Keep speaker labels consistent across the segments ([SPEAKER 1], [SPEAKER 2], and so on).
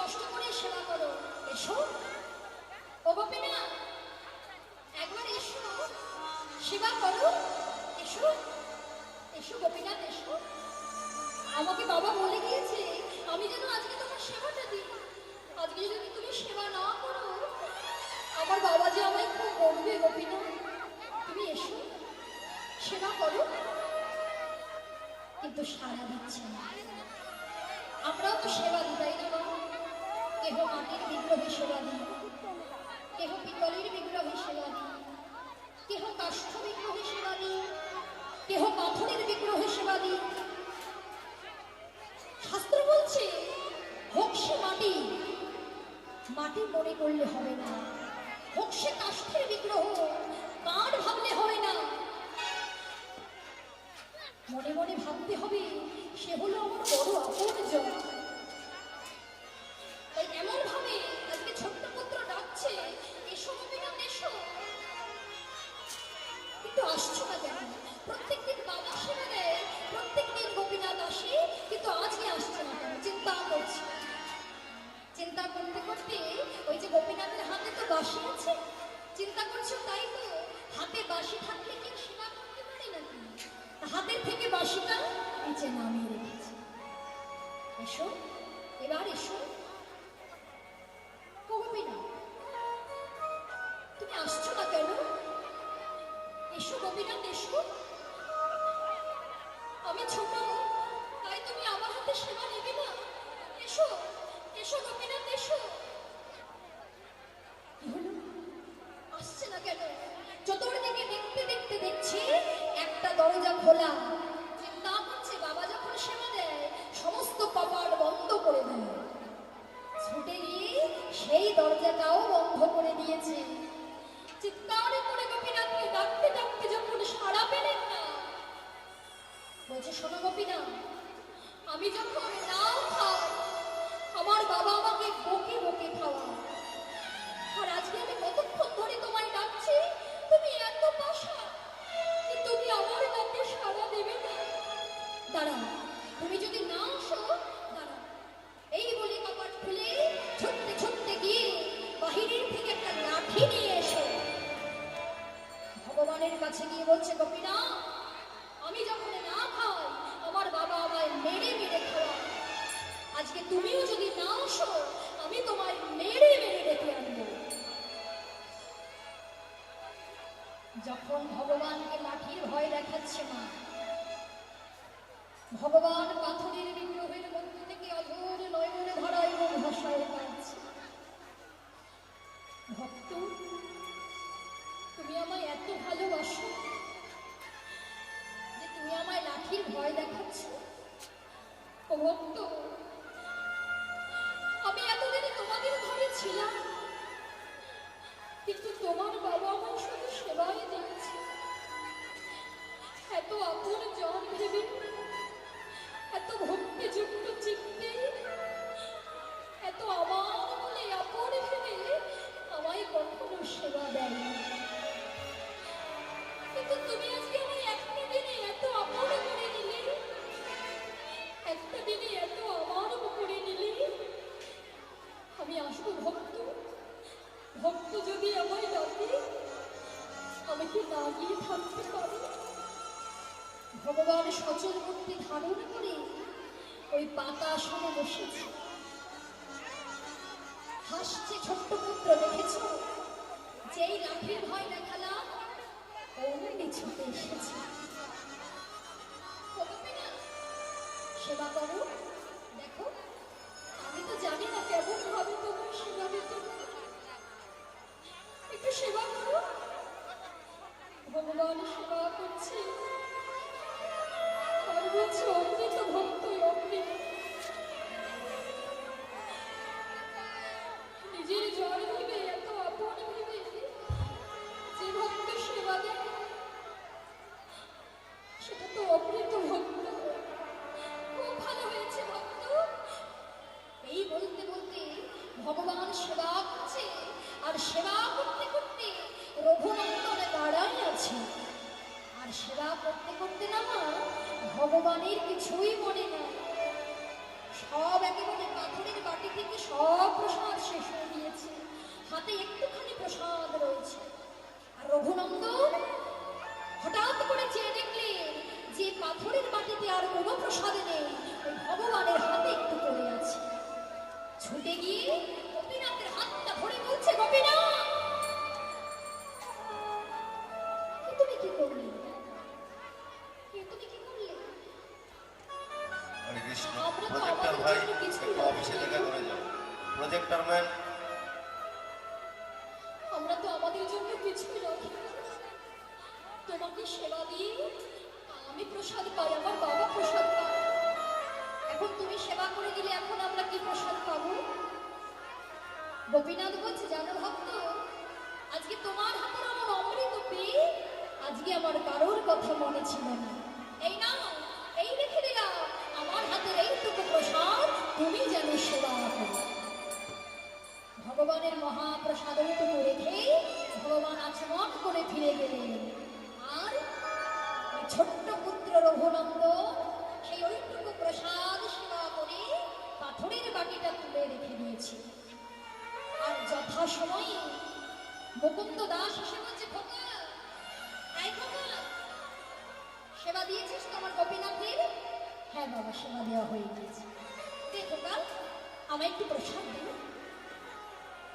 [SPEAKER 1] কষ্ট করে সেবা করো। এসো ও গোপীনা, একবার এসো, সেবা করো। এসো এসো গোপীনাথ, এসো। আমাকে বাবা বলে গিয়েছে আমি যেন আজকে তোমার সেবাটা দিই। আজকে যদি তুমি সেবা না করো আমার বাবা যে আমায় খুব বলবে। গোপীনা, তুমি এসো, সেবা করো। কিন্তু সাড়া দিচ্ছে না। আমরাও তো সেবা দিই, তাই না বাবা? কেহ মাটির বিগ্রহে সেবা দিই, কেহ পিতলের বিগ্রহে সেবা দিই, কেহ কাষ্ঠ বিগ্রহে সেবা দিই, কেহ পাথরের বিগ্রহে সেবা দিই। শাস্ত্র বলছে হোক সে মাটি, মাটি মনে করলে হবে না। হোক সে কাষ্ঠের বিগ্রহ, কাঠ ভাবলে হবে না। মনে মনে ভাবতে হবে সে হলো আমার বড় আপনজন। তাই এমন ভাবে আজকে ছোট্ট পুত্র ডাকছে, এসো গোপীনাথ এসো। কিন্তু আসছো না কেন? প্রত্যেকদিন বাবা সেবা দেয়, প্রত্যেকদিন গোপীনাথ আসে, কিন্তু আজকে আসছে না কেন? চিন্তা করছে। চিন্তা করতে করতে ওই যে গোপীনাথের হাতে তো বাঁশি আছে, চিন্তা করছো তাই তো। হাতে বাঁশি থাকলে কি সেবা করতে পারে নাকি? হাতের থেকে বাঁশিটা নিচে নামিয়ে রেখেছে। এসো, এবার এসো। গোপীনাথ, তুমি আসছো না কেন? এসো গোপীনাথ এসো। আমি ছোট, তাই তুমি আমার হাতে সেবা নেবে না? এসো এসো গোপীনাথ এসো। কি হলো? আসছে না কেন? চতুর্দিকে দেখতে দেখতে দেখছি একটা দরজা খোলা। চিন্তা করছে বাবা যখন সেবা দেয় সমস্ত কপাট বন্ধ করে দেয়। ছুটে গিয়ে সেই দরজাটাও বন্ধ করে দিয়েছে। চিৎকার করে গোপীনাথকে ডাকতে ডাকতে যখন সাড়া পেলেন না, বলছে শোনো গোপীনাথ, আমি যখন নাও খাই আমার বাবা আমাকে বকে বকে খাওয়া। আর আজকে আমি কতক্ষণ ধরে তোমায় ডাকছি, তুমি এত পাশা, তুমি আমার ডাকে সাড়া দেবে না। দাঁড়াও, তুমি যদি না আসো দাঁড়াও। এই বলে কপাট খুলে ছুটতে ছুটতে গিয়ে বাহিরের থেকে একটা লাঠি নিয়ে এসে ভগবানের কাছে গিয়ে বলছে গোপীনাথ, আমি যখন না খাই আমার বাবা আমায় মেরে মেরে খাওয়া। আজকে তুমিও যদি না আসো আমি তোমায় মেরে মেরে ডেকে আনবো। যখন ভগবানকে লাঠির ভয় দেখাচ্ছে মা, ভগবান পাথরের বিগ্রহের মধ্য থেকে অঝোর নয়ন ভরা এবং ভাষায় কাঁদছে, ভক্ত তুমি আমায় এত ভালোবাসো যে তুমি আমায় লাঠির ভয় দেখাচ্ছ? ও ভক্ত, আমি এতদিনে তোমাদের ঘরে ছিলাম, কিন্তু তোমার বাবা আমার শুধু সেবাই দিয়েছে। এত আপন জন ভেবে, এত ভক্তিযুক্ত চিত্তে, এত আমার বলে আপন ভেবে আমায় কখনো সেবা দেয়নি। কিন্তু তুমি আজকে আমায় একটা দিনে এত আপন করে নিলে, একটা দিনে এত আমার করে নিলে। আমি আসবো ভক্ত, ভক্ত যদি আমায় ডাকে আমি কি না গিয়ে থাকতে পারি? ভগবান সচল মূর্তি ধারণ করে ওই পাতা আসনে বসেছে, হাসছে ছোট্ট পুত্র। দেখেছ, যেই লাঠির ভয় দেখালাম অমনি ছুটে এসেছে। সেবা করো, দেখো আমি তো জানি না কেমন ভাবে তোমার সেবা দিতে, একটু সেবা করো। ভগবান সেবা করছে আর বলছে অমৃত ভক্ত, অমৃত। নিজের জ্বর ভেবে, এত আপন ভেবে যে ভক্ত সেবা দেয় সেটা তো অমৃত ভক্ত। খুব ভালো হয়েছে ভক্ত। এই বলতে বলতে ভগবান সেবা করছে, আর সেবা করতে করতে রঘুনন্দনে দাঁড়াই আছে। আর সেবা করতে করতে না ভগবানের কিছুই মনে নাই, সব একেবারে পাথরের বাটি থেকে সব
[SPEAKER 2] জেন্টলম্যান।
[SPEAKER 1] আমরা তো আমাদের জন্য কিছুই রাখি না। তোমাকে সেবা দিয়ে আমি প্রসাদ পাই, আমার বাবা প্রসাদ পায়। এখন তুমি সেবা করে দিলে এখন আমরা কি প্রসাদ পাবো? গোপীনাথ বলছে, জানো ভক্ত, আজকে তোমার হাতের আমার অমৃত পেয়ে আজকে আমার কারোর কথা মনে ছিল না। এই নাও, এই রেখে দিলাম আমার হাতের এইটুকু প্রসাদ, তুমি যেন সেবা করো। ভগবানের মহাপ্রসাদ ওইটুকু রেখে ভগবান আচমন করে ফিরে গেলেন। আর ওই ছোট্ট পুত্র রঘুনন্দ সেই ওইটুকু প্রসাদ সেবা করে পাথরের বাটিটা তুলে রেখে দিয়েছে। আর যথাসময়ে মুকুন্দ দাস এসে বলছে, খোকা, এই খোকা, সেবা দিয়েছিস তো আমার গোপীনাথের? হ্যাঁ বাবা, সেবা দেওয়া হয়ে গিয়েছে। দে খোকা, আমায় একটু প্রসাদ দিন।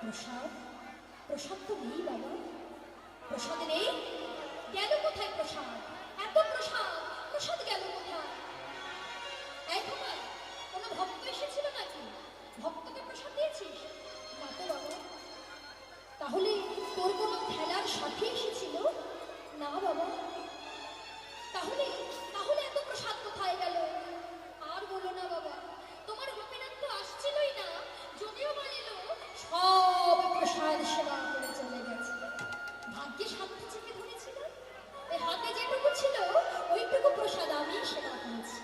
[SPEAKER 1] প্রসাদ? প্রসাদ তো নেই বাবা। প্রসাদ নেই? গেল কোথায় প্রসাদ? এত প্রসাদ, প্রসাদ গেল কোথায়? এই খোকা, কোনো ভক্ত এসেছিল নাকি? ভক্তকে প্রসাদ দিয়েছিস? না তো বাবা। তাহলে তোর কোনো খেলার সাথে এসেছিল? না বাবা। তাহলে তাহলে এত প্রসাদ কোথায় গেল? আর বলো না বাবা, তোমার গোপীনাথ তো আসছিলই না, যদিও বা এলো সব প্রসাদ সেবা করে চলে গেছে। ভাগ্যে সাধ্য চেপে ধরেছিল, এই হাতে যেটুকু ছিল ওইটুকু প্রসাদ আমি সেবা করেছি।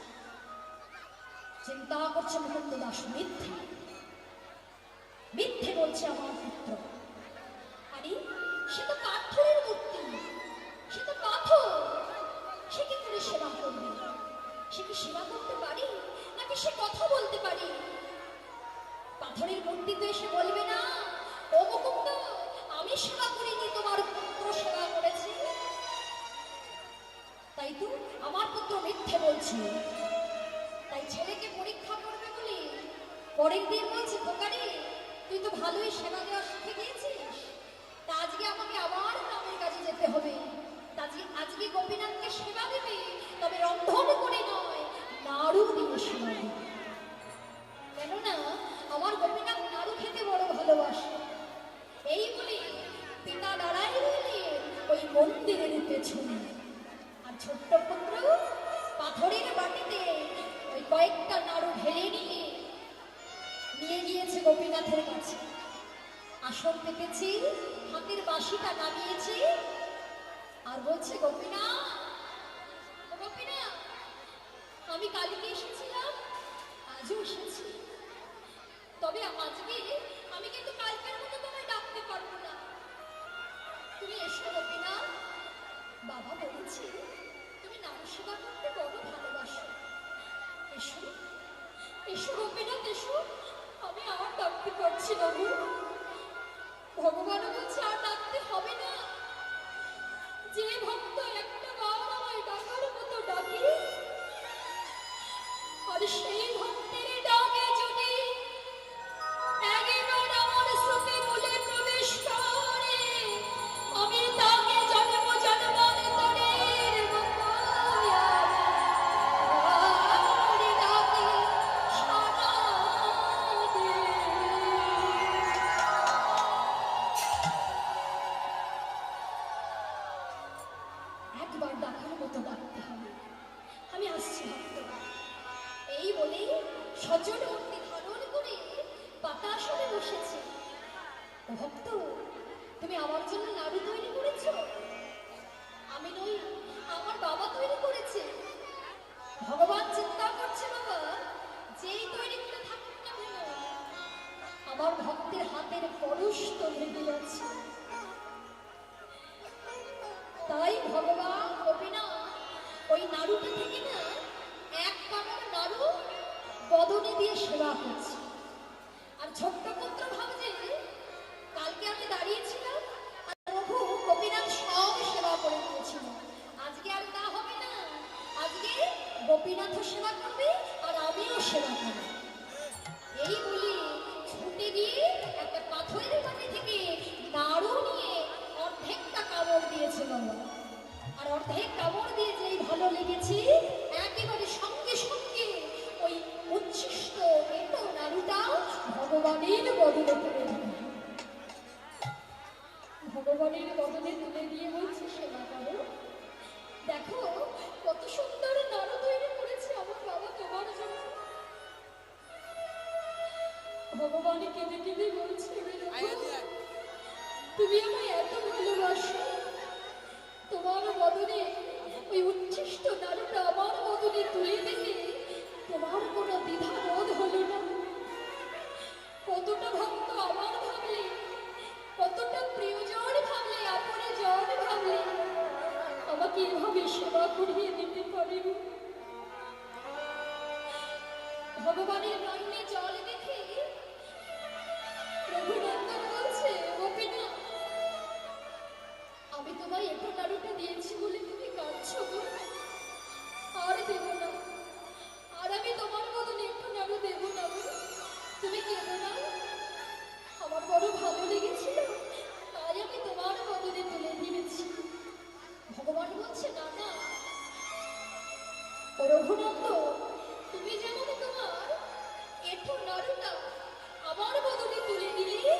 [SPEAKER 1] চিন্তা করছে মুকুন্দ দাস, মিথ্যে মিথ্যে বলছে আমার পুত্র। আরে সে তো পাথরের মূর্তি, সে তো পাথর, সে কি করে সেবা করবে? সে কি সেবা করতে পারে নাকি সে কথা বলতে পারে? পাথরের মূর্তি তো এসে বলবে না, ও মুকুন্দ, আমি সেবা করিনি, তোমার পুত্র সেবা করেছে। তাই তো আমার পুত্র মিথ্যে বলছে। তাই ছেলেকে পরীক্ষা করবে বলে পরের দিন বলছে, খোকারে, তুই তো ভালোই সেবা দেওয়া শিখে গিয়েছিস, তা আজকে আমাকে আবার গ্রামের কাজে যেতে হবে। আজকে গোপীনাথকে সেবা দেবে, তবে রন্ধন করে নয়, নাড়ু দিয়ে সেবা দেবে। কেননা আমার গোপীনাথ নাড়ু খেতে বড় ভালোবাসে। এই বলে পিতা দাঁড়াই রইলেন ওই মন্দিরের পেছনে। আর ছোট্ট পুত্র পাথরের বাটিতে ওই কয়েকটা নাড়ু ঢেলে নিয়ে গিয়েছে গোপীনাথের কাছে। আসন পেতেছি, হাতের বাঁশিটা নামিয়েছি, আর বলছে, গোপীনাথ, গোপীনাথ, আমি কালকে এসেছিলাম, আজও এসেছি, তবে আজকে আমি কিন্তু কালকের মতো তোমায় ডাকতে পারবো না। তুমি এসো গোপীনাথ। বাবা বলেছে তুমি নাম সেবা করতে বড় ভালোবাসো। এসো, এসো গোপীনাথ, এসো। আমি আর ডাকতে পারছি না গো। ভগবানও বলছে আর ডাকতে হবে না। যে ভক্ত একটা বার আমায় ডাকার মতো ডাকে, আর সেই ভক্তের ডাকে যদি একবার আমার স্রোতে মূলে প্রবেশ করে, আমি তাকে জন্ম জন্মান্তরের ডাকে সাড়া দিই। একবার ডাকার মতো ডাকতে হবে। আমি আসছি ভক্ত। এই বলে সজল মূর্তি ধারণ করে পাতাসনে বসেছে। ও ভক্ত, তুমি আমার জন্য নাড়ু তৈরি করেছো? আমি নই, আমার বাবা তৈরি করেছে। ভগবান চিন্তা করছে, বাবা যেই তৈরি করে থাকুক না কেন, আমার ভক্তের হাতের পরশ তো লেগে যাচ্ছে। তাই ভগবান গোপীনাথ ওই নাড়ুটা থেকে না এক কামড় নাড়ু বদনে দিয়ে সেবা করছে। আর ছোট্ট পুত্র ভাবছে, কালকে আমি দাঁড়িয়েছিলাম আর প্রভু গোপীনাথ সব সেবা করে দিয়েছিল, আজকে আর তা হবে না, আজকে গোপীনাথও সেবা করবে আর আমিও সেবা করব। এই বলে ছুটে গিয়ে একটা পাথরের বাটি থেকে নাড়ু নিয়ে অর্ধেকটা কামড় দিয়েছে বাবা। আর অর্ধেক কামড় দিয়ে যেই ভালো লেগেছে, একেবারে সঙ্গে সঙ্গে ওই উচ্ছিষ্ট এটো নাড়ুটা ভগবান ভগবানের বদলে তুলে দিল। ভগবানের বদলে তুলে দিয়ে বলছে সেবা করো। দেখো কত সুন্দর নাড়ু তৈরি করেছে আমার বাবা তোমার জন্য। ভগবান কেঁদে কেঁদে বলছে তুমি আমায় এত ভালোবাসো, তোমার বদলে ওই উচ্ছিষ্ট নাড়ুটা আমার বদলে তুলে দিলে তোমার কোনো দ্বিধা বোধ হলো না। কতটা ভক্ত আমার ভাবলে, কতটা প্রিয়জন ভাবলে, আপনে জন ভাবলে আমাকে এভাবে সেবা করিয়ে দিতে পারিনি। ভগবানের নয়নে জল দেখে রঘুনন্দন বলছে গোপীনা আমি তোমায় একটু নাড়ুটা দিয়েছি বলে তুমি কাঁদছো গো, আর দেব না, আর আমি তোমার বদলে একটু নাড়ু দেব না গো, তুমি কেঁদো না, আমার বড় ভালো লেগেছিল তাই আমি তোমার বদলে তুলে দিয়েছি। ভগবান বলছে না না রঘুনন্দ, তুমি যেমন তোমার একটু নাড়ুটা আমার বদলে তুলে দিলে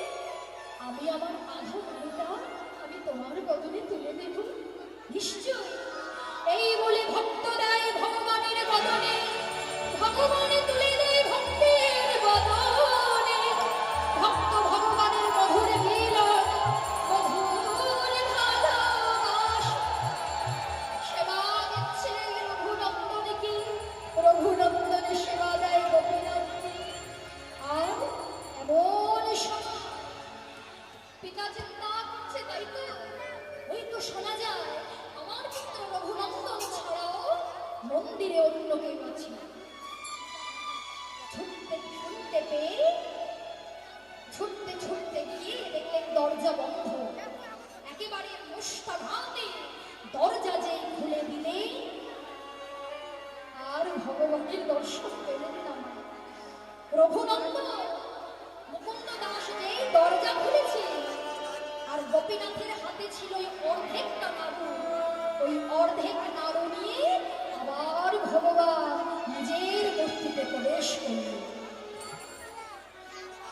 [SPEAKER 1] আমি আমার আধা নাড়ুটা আমি তোমার বদলে তুলে দেব নিশ্চয়। এই বলে ভক্ত দেয় ভগবানের বদনে, ভগবানে তুলে দেয় ভক্তের বদনে। ভক্ত ভগবানের মধুর মিলন, মধুর ভালোবাসা সেবা দিচ্ছে রঘুনন্দনকে, রঘুনন্দনে সেবা দেয় গোপীনাথকে। আর এমন সময় পিতা চিন্তা করছে তাই তো, ওই তো শোনা যায় আমার পুত্র রঘুনন্দন ছাড়াও মন্দিরে অন্য কেউ আছে। ছুটতে ছুটতে পেয়ে ছুটতে ছুটতে গিয়ে দেখলেন দরজা বন্ধ। একেবারে মুষ্টাঘাতে দরজা যেই খুলে দিলে আর ভগবানের দর্শন পেলেন না। রঘুনন্দন মুকুন্দ দাস যেই দরজা খুলেছে আর গোপীনাথের হাতে ছিল ওই অর্ধেকটা নাড়ু, ওই অর্ধেক নাড়ু নিয়ে আবার ভগবান নিজের মূর্তিতে প্রবেশ করলেন।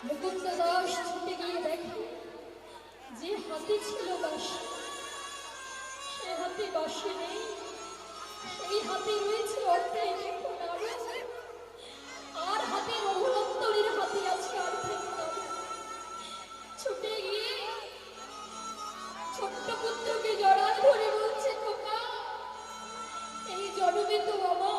[SPEAKER 1] মুকুন্দ দাস ছুটে গিয়ে দেখে যে হাতে ছিল বাঁশি সে হাতে বাঁশি নেই, সেই হাতে রয়েছে অর্ধেক নাড়ু, আর হাতে রঘুনন্দনের হাতে আছে অর্ধেক নাড়ু। ছুটে গিয়ে ছোট্ট পুত্রকে জড়ায় ধরে বলছে খোকা এই জন্মে তো আমার